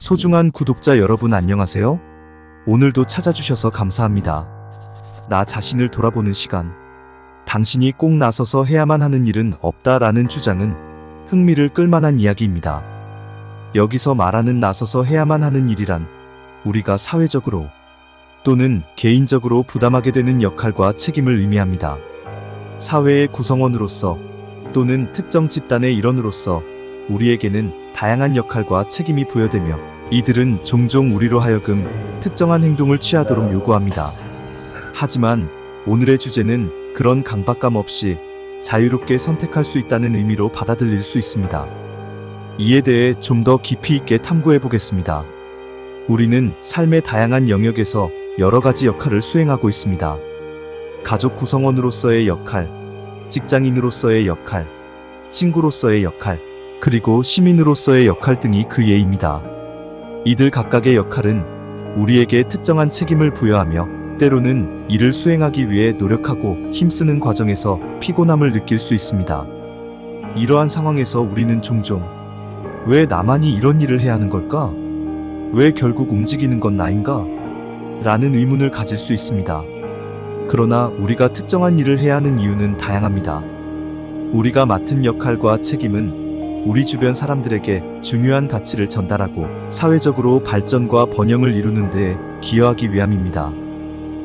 소중한 구독자 여러분 안녕하세요. 오늘도 찾아주셔서 감사합니다. 나 자신을 돌아보는 시간. 당신이 꼭 나서서 해야만 하는 일은 없다라는 주장은 흥미를 끌만한 이야기입니다. 여기서 말하는 나서서 해야만 하는 일이란 우리가 사회적으로 또는 개인적으로 부담하게 되는 역할과 책임을 의미합니다. 사회의 구성원으로서 또는 특정 집단의 일원으로서 우리에게는 다양한 역할과 책임이 부여되며 이들은 종종 우리로 하여금 특정한 행동을 취하도록 요구합니다. 하지만 오늘의 주제는 그런 강박감 없이 자유롭게 선택할 수 있다는 의미로 받아들일 수 있습니다. 이에 대해 좀 더 깊이 있게 탐구해 보겠습니다. 우리는 삶의 다양한 영역에서 여러 가지 역할을 수행하고 있습니다. 가족 구성원으로서의 역할, 직장인으로서의 역할, 친구로서의 역할, 그리고 시민으로서의 역할 등이 그 예입니다. 이들 각각의 역할은 우리에게 특정한 책임을 부여하며 때로는 이를 수행하기 위해 노력하고 힘쓰는 과정에서 피곤함을 느낄 수 있습니다. 이러한 상황에서 우리는 종종 왜 나만이 이런 일을 해야 하는 걸까? 왜 결국 움직이는 건 나인가? 라는 의문을 가질 수 있습니다. 그러나 우리가 특정한 일을 해야 하는 이유는 다양합니다. 우리가 맡은 역할과 책임은 우리 주변 사람들에게 중요한 가치를 전달하고 사회적으로 발전과 번영을 이루는 데 기여하기 위함입니다.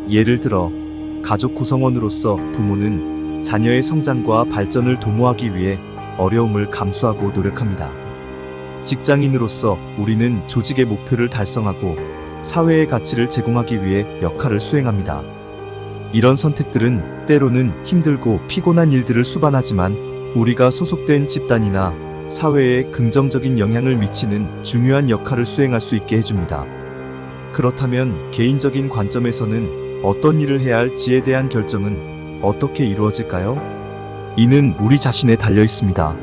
예를 들어 가족 구성원으로서 부모는 자녀의 성장과 발전을 도모하기 위해 어려움을 감수하고 노력합니다. 직장인으로서 우리는 조직의 목표를 달성하고 사회의 가치를 제공하기 위해 역할을 수행합니다. 이런 선택들은 때로는 힘들고 피곤한 일들을 수반하지만 우리가 소속된 집단이나 사회에 긍정적인 영향을 미치는 중요한 역할을 수행할 수 있게 해줍니다. 그렇다면 개인적인 관점에서는 어떤 일을 해야 할지에 대한 결정은 어떻게 이루어질까요? 이는 우리 자신에 달려 있습니다.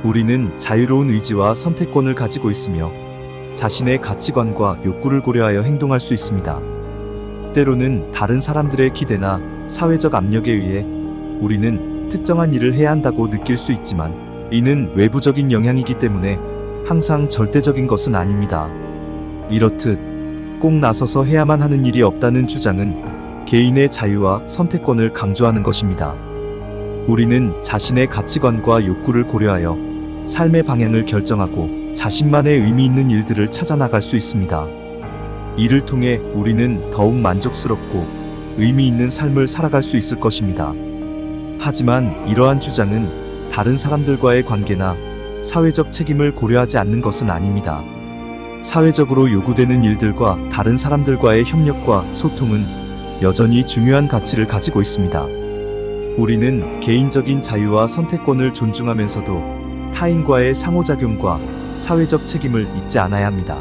우리는 자유로운 의지와 선택권을 가지고 있으며 자신의 가치관과 욕구를 고려하여 행동할 수 있습니다. 때로는 다른 사람들의 기대나 사회적 압력에 의해 우리는 특정한 일을 해야 한다고 느낄 수 있지만 이는 외부적인 영향이기 때문에 항상 절대적인 것은 아닙니다. 이렇듯 꼭 나서서 해야만 하는 일이 없다는 주장은 개인의 자유와 선택권을 강조하는 것입니다. 우리는 자신의 가치관과 욕구를 고려하여 삶의 방향을 결정하고 자신만의 의미 있는 일들을 찾아 나갈 수 있습니다. 이를 통해 우리는 더욱 만족스럽고 의미 있는 삶을 살아갈 수 있을 것입니다. 하지만 이러한 주장은 다른 사람들과의 관계나 사회적 책임을 고려하지 않는 것은 아닙니다. 사회적으로 요구되는 일들과 다른 사람들과의 협력과 소통은 여전히 중요한 가치를 가지고 있습니다. 우리는 개인적인 자유와 선택권을 존중하면서도 타인과의 상호작용과 사회적 책임을 잊지 않아야 합니다.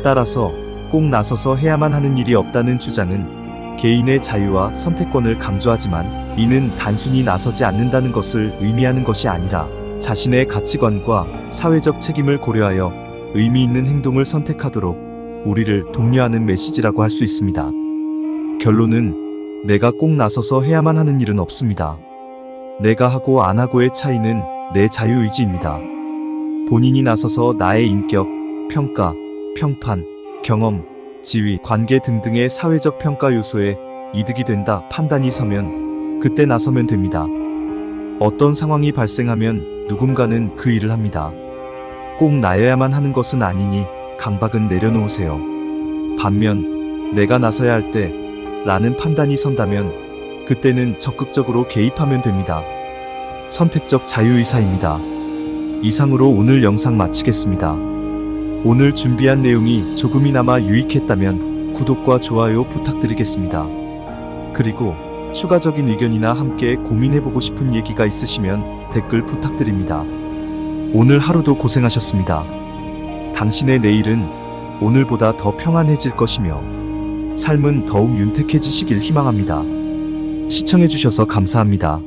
따라서 꼭 나서서 해야만 하는 일이 없다는 주장은 개인의 자유와 선택권을 강조하지만 이는 단순히 나서지 않는다는 것을 의미하는 것이 아니라 자신의 가치관과 사회적 책임을 고려하여 의미 있는 행동을 선택하도록 우리를 독려하는 메시지라고 할 수 있습니다. 결론은 내가 꼭 나서서 해야만 하는 일은 없습니다. 내가 하고 안 하고의 차이는 내 자유의지입니다. 본인이 나서서 나의 인격, 평가, 평판, 경험, 지위, 관계 등등의 사회적 평가 요소에 이득이 된다 판단이 서면 그때 나서면 됩니다. 어떤 상황이 발생하면 누군가는 그 일을 합니다. 꼭 나여야만 하는 것은 아니니 강박은 내려놓으세요. 반면 내가 나서야 할 때 라는 판단이 선다면 그때는 적극적으로 개입하면 됩니다. 선택적 자유의사입니다. 이상으로 오늘 영상 마치겠습니다. 오늘 준비한 내용이 조금이나마 유익했다면 구독과 좋아요 부탁드리겠습니다. 그리고 추가적인 의견이나 함께 고민해보고 싶은 얘기가 있으시면 댓글 부탁드립니다. 오늘 하루도 고생하셨습니다. 당신의 내일은 오늘보다 더 평안해질 것이며 삶은 더욱 윤택해지시길 희망합니다. 시청해주셔서 감사합니다.